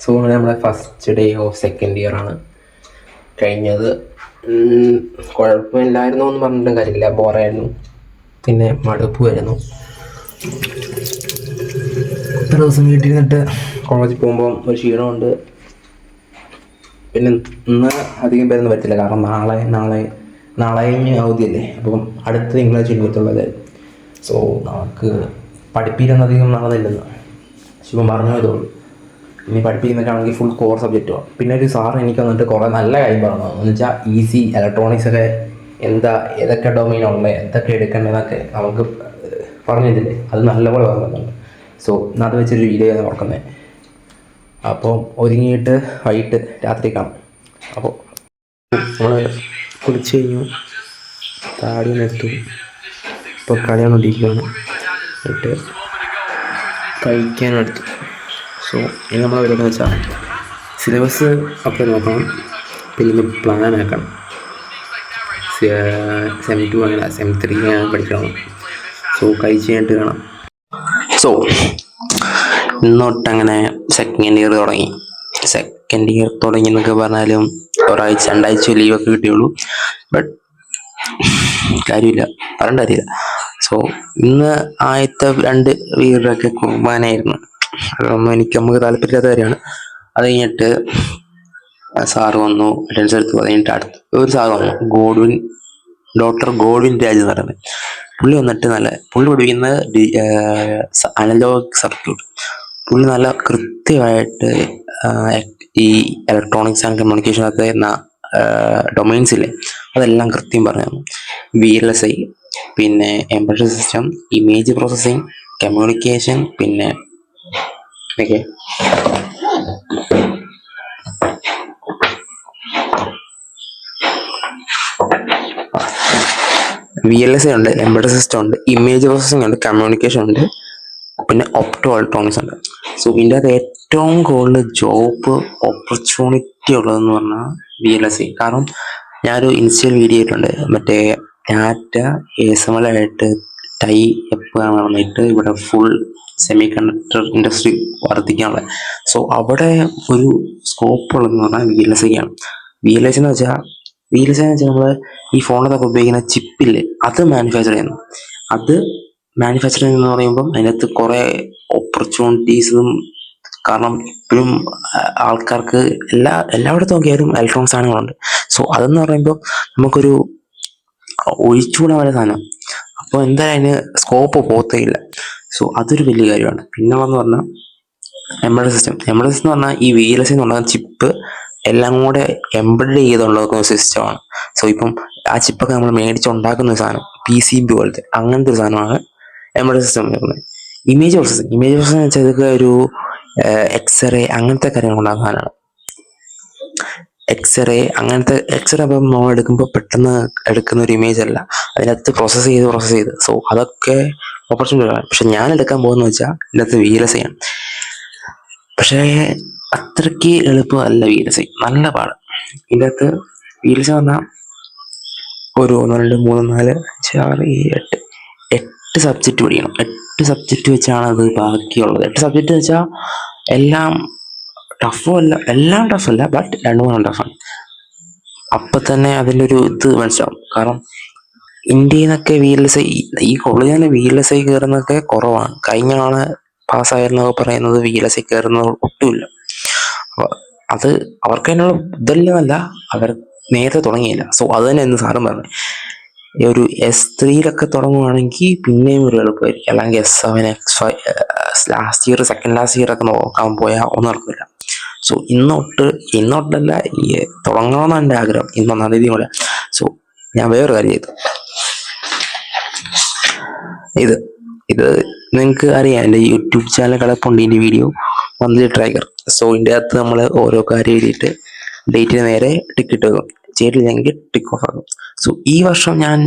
So അങ്ങനെ നമ്മുടെ first day of second year ആണ് കഴിഞ്ഞത്. കുഴപ്പമില്ലായിരുന്നു എന്ന് പറഞ്ഞിട്ടും കാര്യമില്ല, ബോറായിരുന്നു, പിന്നെ മടുപ്പുമായിരുന്നു. ഇത്ര ദിവസം വീട്ടിൽ നിന്നിട്ട് കോളേജിൽ പോകുമ്പം ഒരു ക്ഷീണമുണ്ട്. പിന്നെ ഇന്ന് അധികം പേരൊന്നും പറ്റില്ല, കാരണം നാളെ കഴിഞ്ഞ് അവധിയല്ലേ. അപ്പം അടുത്ത തിങ്കളാഴ്ച എനിക്കത്തുള്ളത്. സോ നമുക്ക് പഠിപ്പിക്കുന്നധികം നടന്നില്ലെന്ന് ശിവൻ പറഞ്ഞു ഇതുള്ളൂ. ഇനി പഠിപ്പിക്കുന്നൊക്കെയാണെങ്കിൽ ഫുൾ കോർ സബ്ജക്റ്റ് ആവും. പിന്നെ ഒരു സാർ എനിക്ക് വന്നിട്ട് കുറേ നല്ല കാര്യം പറഞ്ഞു. എന്ന് വെച്ചാൽ ഈസി ഇലക്ട്രോണിക്സൊക്കെ ഏതൊക്കെ ഡൊമൈനുള്ളത്, എന്തൊക്കെ എടുക്കേണ്ടതെന്നൊക്കെ നമുക്ക് പറഞ്ഞു തന്നില്ലേ, അത് നല്ലപോലെ പറഞ്ഞിട്ടുണ്ട്. സോ അത് വെച്ചൊരു വീഡിയോ ഞാൻ ഓർക്കുന്നത്. അപ്പോൾ ഒരുങ്ങിയിട്ട് വൈകിട്ട് രാത്രി കാണാം. അപ്പോൾ നമ്മൾ കുളിച്ച് കഴിഞ്ഞു, താടിയെടുത്തു, ഇപ്പോൾ കളിയാണോണ്ടിരിക്കുകയാണ്, എന്നിട്ട് കഴിക്കാനെടുത്തു. സോ ഇനി നമ്മൾ വരുന്നത് വെച്ചാൽ സിലബസ് അപ്പോൾ നോക്കണം, പിന്നെ ഒന്ന് പ്ലാൻ ആക്കണം. സെം 2 അങ്ങനെ സെം 3 ഞാൻ പഠിക്കണം. സോ കഴിച്ച് കഴിഞ്ഞിട്ട് കാണാം. സോ ഇന്നോട്ടങ്ങനെ സെക്കൻഡ് ഇയർ തുടങ്ങി. സെക്കൻഡ് ഇയർ തുടങ്ങി എന്നൊക്കെ പറഞ്ഞാലും ഒരാഴ്ച 2 ആഴ്ച ലീവൊക്കെ കിട്ടിയുള്ളൂ. ബട്ട് കാര്യമില്ല, പറയേണ്ട കാര്യമില്ല. സോ ഇന്ന് ആദ്യത്തെ 2 വീടൊക്കെ കുർബാനായിരുന്നു. അതൊന്നും നമുക്ക് താല്പര്യമില്ലാത്ത കാര്യമാണ്. അത് കഴിഞ്ഞിട്ട് സാറ് വന്നു, അറ്റൻഡൻസ് എടുത്തു. അത് കഴിഞ്ഞിട്ട് അടുത്ത ഒരു സാറ് വന്നു, ഡോക്ടർ ഗോഡ്വിൻ രാജ് എന്ന് പറയുന്നത്. പുള്ളി വന്നിട്ട് പുള്ളി പഠിപ്പിക്കുന്നത് അനലോഗ് സർക്യൂട്ട്. പുള്ളി നല്ല കൃത്യമായിട്ട് ഈ ഇലക്ട്രോണിക്സ് ആൻഡ് കമ്മ്യൂണിക്കേഷനൊക്കെ ഡൊമൈൻസ് ഇല്ലേ, അതെല്ലാം കൃത്യം പറഞ്ഞു തന്നു. VLSI, പിന്നെ embedded system, image processing, communication, പിന്നെ ഓക്കെ VLSI ഉണ്ട്, എംബഡഡ് സിസ്റ്റം ഉണ്ട്, ഇമേജ് പ്രോസസ്സിംഗ് ഉണ്ട്, കമ്മ്യൂണിക്കേഷൻ ഉണ്ട്, പിന്നെ ഒപ്റ്റോ ഇലക്ട്രോണിക്സ് ഉണ്ട്. സോ ഇതിൻ്റെ അകത്ത് ഏറ്റവും കൂടുതൽ ജോബ് ഓപ്പർച്യൂണിറ്റി ഉള്ളതെന്ന് പറഞ്ഞാൽ VLSI. കാരണം ഞാനൊരു ഇൻസ്റ്റയിൽ വീഡിയോ ഇട്ടിട്ടുണ്ട്, മറ്റേ ടാറ്റ ASML ആയിട്ട് ടൈ എപ്പ് നടന്നിട്ട് ഇവിടെ ഫുൾ സെമി കണ്ടക്ടർ ഇൻഡസ്ട്രി വർദ്ധിക്കാനുള്ളത്. സോ അവിടെ ഒരു സ്കോപ്പ് ഉള്ളതെന്ന് പറഞ്ഞാൽ VLSI ആണ്. VLSI എന്ന് വെച്ചാൽ നമ്മൾ ഈ ഫോണിലൊക്കെ ഉപയോഗിക്കുന്ന ചിപ്പില്ലേ, അത് മാനുഫാക്ചർ ചെയ്യുന്നു. അത് മാനുഫാക്ചറിങ് എന്ന് പറയുമ്പം അതിനകത്ത് കുറേ ഓപ്പർച്യൂണിറ്റീസും, കാരണം ഇപ്പോഴും ആൾക്കാർക്ക് എല്ലായിടത്തും നോക്കിയാലും ഇലക്ട്രോണിക് സാധനങ്ങളുണ്ട്. സോ അതെന്ന് പറയുമ്പോൾ നമുക്കൊരു ഒഴിച്ചുകൂടാൻ വരെ സാധനം. അപ്പോൾ എന്തായാലും അതിന് സ്കോപ്പ് പോത്തേയില്ല. സോ അതൊരു വലിയ കാര്യമാണ്. പിന്നെ വന്ന് പറഞ്ഞാൽ എംബഡഡ് സിസ്റ്റം എന്ന് പറഞ്ഞാൽ ഈ VLSI എന്ന് പറഞ്ഞാൽ ചിപ്പ് എല്ലാം കൂടെ എംബഡ് ചെയ്തുള്ള സിസ്റ്റമാണ്. സോ ഇപ്പം ആ ചിപ്പൊക്കെ നമ്മൾ മേടിച്ചുണ്ടാക്കുന്ന ഒരു സാധനം, PCB പോലത്തെ അങ്ങനത്തെ ഒരു സാധനമാണ് എംബഡഡ് സിസ്റ്റം വരുന്നത്. ഇമേജ് പ്രോസസ്സിംഗ് എന്ന് വെച്ചാൽ ഇതൊക്കെ ഒരു എക്സ്റേ അങ്ങനത്തെ കാര്യങ്ങൾ ഉണ്ടാകുന്ന സാധനമാണ്. എക്സ്റേ അപ്പം നമ്മൾ എടുക്കുമ്പോൾ പെട്ടെന്ന് എടുക്കുന്ന ഒരു ഇമേജ് അല്ല, അതിനകത്ത് പ്രോസസ്സ് ചെയ്ത്. സോ അതൊക്കെ ഓപ്പർച്യൂണിറ്റികളാണ്. പക്ഷെ ഞാൻ എടുക്കാൻ പോകുന്നത് വെച്ചാൽ ഇതിനകത്ത് VLSI ആണ്. പക്ഷേ അത്രയ്ക്ക് എളുപ്പമല്ല VLSI, നല്ല പാട്. ഇതിനകത്ത് VLSI പറഞ്ഞാൽ ഒരു 1 2 3 4 5 6 7 8 സബ്ജക്റ്റ് പഠിക്കണം. 8 സബ്ജക്റ്റ് വെച്ചാണ് അത് ബാക്കിയുള്ളത്. 8 സബ്ജക്റ്റ് വെച്ചാൽ എല്ലാം ടഫല്ല, ബട്ട് 2-3 ടഫാണ്. അപ്പം തന്നെ അതിൻ്റെ ഒരു ഇത് മനസ്സിലാവും. കാരണം ഇന്ത്യയിൽ നിന്നൊക്കെ VLSI, ഈ കോളേജിൽ തന്നെ VLSI കയറുന്നതൊക്കെ കുറവാണ്. കഴിഞ്ഞ ആള് പാസ്സായിരുന്നൊക്കെ പറയുന്നത് VLSI കയറുന്നത് ഒട്ടുമില്ല. അത് അവർക്ക് അതിനുള്ള ഇതല്ലെന്നല്ല, അവർ നേരത്തെ തുടങ്ങിയില്ല. സോ അത് തന്നെ എന്ന് സാറും പറഞ്ഞു, ഒരു S3 തുടങ്ങുവാണെങ്കിൽ പിന്നെയും ഒരു എളുപ്പമായിരിക്കും. അല്ലെങ്കിൽ S7 X5 second last year ഒക്കെ നോക്കാൻ പോയാൽ ഒന്നും നടക്കില്ല. സോ ഇന്നോട്ടല്ല തുടങ്ങണമെന്ന് എൻ്റെ ആഗ്രഹം, ഇന്ന് 1-ാം തീയതി കൂടെ. സോ ഞാൻ വേറൊരു കാര്യം ചെയ്തു. ഇത് നിങ്ങൾക്ക് അറിയാം, എൻ്റെ യൂട്യൂബ് ചാനൽ കിടപ്പുണ്ട് ഇതിൻ്റെ വീഡിയോ, മന്ത്ലി ട്രാക്കർ. സോ ഇതിൻ്റെ അകത്ത് നമ്മൾ ഓരോ കാര്യം എഴുതിയിട്ട് ഡേറ്റിന് നേരെ ടിക്കറ്റ് വെക്കും, ചെയ്തില്ലെങ്കിൽ ടിക്ക് ഓഫ് ആകും. സോ ഈ വർഷം ഞാൻ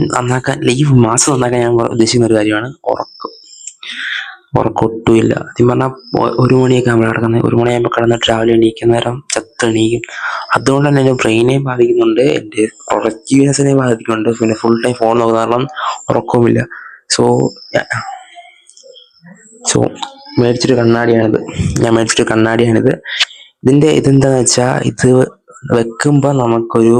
ഈ മാസം നന്നാക്കാൻ ഞാൻ ഉദ്ദേശിക്കുന്ന ഒരു കാര്യമാണ് ഉറക്കം ഒട്ടുമില്ല. ആദ്യം പറഞ്ഞാൽ 1 മണിയൊക്കെ നമ്മൾ കിടക്കുന്നത്, 1 മണിയാകുമ്പോൾ കിടന്നിട്ട് രാവിലെ എണീക്കുന്ന നേരം ചത്തെണീക്കും. അതുകൊണ്ട് തന്നെ എൻ്റെ ബ്രെയിനെ ബാധിക്കുന്നുണ്ട്, എൻ്റെ പ്രൊഡക്റ്റീവ്നെസ്സിനെ ബാധിക്കുന്നുണ്ട്. പിന്നെ ഫുൾ ടൈം ഫോൺ നോക്കുന്ന കാരണം ഉറക്കവുമില്ല. സോ മേടിച്ചൊരു കണ്ണാടിയാണിത്. ഇതിൻ്റെ ഇതെന്താണെന്ന് വെച്ചാൽ ഇത് വെക്കുമ്പോൾ നമുക്കൊരു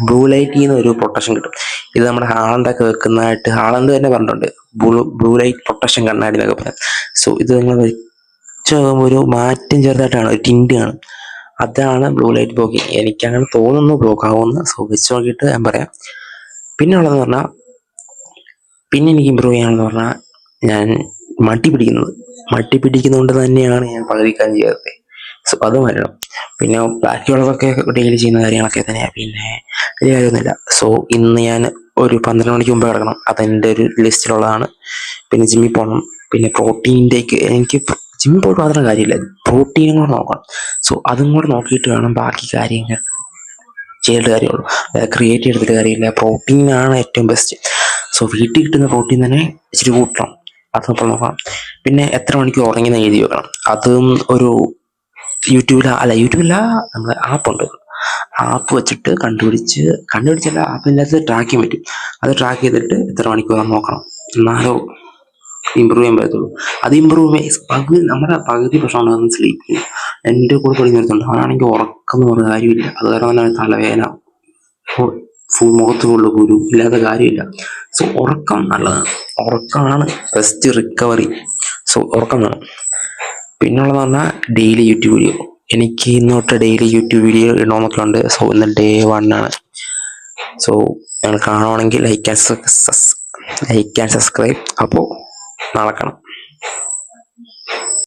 ബ്ലൂ ലൈറ്റിൽ നിന്ന് ഒരു പ്രൊട്ടക്ഷൻ കിട്ടും. ഇത് നമ്മുടെ ഹാളണ്ടൊക്കെ വെക്കുന്നതായിട്ട് ഹാളണ്ട് തന്നെ പറഞ്ഞിട്ടുണ്ട്, ബ്ലൂ ലൈറ്റ് പ്രൊട്ടക്ഷൻ കണ്ണാടി എന്നൊക്കെ പറയാം. സോ ഇത് നിങ്ങൾ വെച്ച് ഒരു മാറ്റം ചെറുതായിട്ടാണ്, ഒരു ടിൻ്റ് ആണ്, അതാണ് ബ്ലൂ ലൈറ്റ് ബ്ലോക്കിങ്. എനിക്കങ്ങനെ തോന്നുന്നു ബ്ലോക്ക് ആവുമെന്ന്. സോ വെച്ച് നോക്കിയിട്ട് ഞാൻ പറയാം. പിന്നെ ഉള്ളതെന്ന് പറഞ്ഞാൽ, പിന്നെ എനിക്ക് ഇമ്പ്രൂവ് ചെയ്യാമെന്ന് പറഞ്ഞാൽ, ഞാൻ മടി പിടിക്കുന്നതുകൊണ്ട് തന്നെയാണ് ഞാൻ പകുതിക്കാലം ചെയ്യാത്തത്. സോ അത് വരണം. പിന്നെ ബാക്കിയുള്ളതൊക്കെ ഡെയിലി ചെയ്യുന്ന കാര്യങ്ങളൊക്കെ തന്നെയാണ്, പിന്നെ വലിയ കാര്യമൊന്നുമില്ല. സോ ഇന്ന് ഞാൻ ഒരു 12 മണിക്ക് മുമ്പ് കിടക്കണം, അതെൻ്റെ ഒരു ലിസ്റ്റിലുള്ളതാണ്. പിന്നെ ജിമ്മിൽ പോകണം, പിന്നെ പ്രോട്ടീൻ ഇൻടേക്ക്, എനിക്ക് ജിമ്മിൽ പോയിട്ട് മാത്രം കാര്യമില്ല, പ്രോട്ടീനും കൂടെ നോക്കണം. സോ അതും കൂടെ നോക്കിയിട്ട് വേണം ബാക്കി കാര്യങ്ങൾ ചെയ്യേണ്ട കാര്യമുള്ളൂ. ക്രിയേറ്റ് ചെയ്തിട്ട് കാര്യമില്ല, പ്രോട്ടീനാണ് ഏറ്റവും ബെസ്റ്റ്. സോ വീട്ടിൽ കിട്ടുന്ന പ്രോട്ടീൻ തന്നെ ഇച്ചിരി കൂട്ടണം, അതൊപ്പം നോക്കണം. പിന്നെ എത്ര മണിക്ക് ഉറങ്ങിയെന്ന് എഴുതി വെക്കണം. അതും ഒരു യൂട്യൂബില നമ്മൾ ആപ്പുണ്ട്, ആപ്പ് വെച്ചിട്ട് കണ്ടുപിടിച്ചല്ല, ആപ്പിനകത്ത് ട്രാക്ക് ചെയ്യാൻ പറ്റും. അത് ട്രാക്ക് ചെയ്തിട്ട് എത്ര മണിക്കൂർ നോക്കണം, എന്നാലോ ഇമ്പ്രൂവ് ചെയ്യാൻ പറ്റത്തുള്ളൂ. അത് നമ്മുടെ പകുതി പ്രശ്നമാണ് സ്ലീപ്പിങ്. എൻ്റെ കൂടെ പഠിക്കുന്നുണ്ട്, അവനാണെങ്കിൽ ഉറക്കം എന്ന് പറഞ്ഞ കാര്യമില്ല. അത് കാരണം തന്നെ തലവേദന, മുഖത്ത് ഫുള്ള് കുരു, ഇല്ലാത്ത കാര്യമില്ല. സോ ഉറക്കം നല്ലതാണ്, ഉറക്കമാണ് ബെസ്റ്റ് റിക്കവറി. സോ ഉറക്കം വേണം. പിന്നുള്ളതെന്ന് പറഞ്ഞാൽ ഡെയിലി യൂട്യൂബ് വീഡിയോ. എനിക്ക് ഇന്ന് തൊട്ട് ഡെയിലി യൂട്യൂബ് വീഡിയോ ഇടണമെന്നൊക്കെ ഉണ്ട്. സോ ഇന്ന് Day 1 ആണ്. സോ നിങ്ങൾ കാണുവാണെങ്കിൽ ലൈക്ക് ആൻഡ് സബ്സ്ക്രൈബ്. അപ്പോൾ നാളെ കാണാം.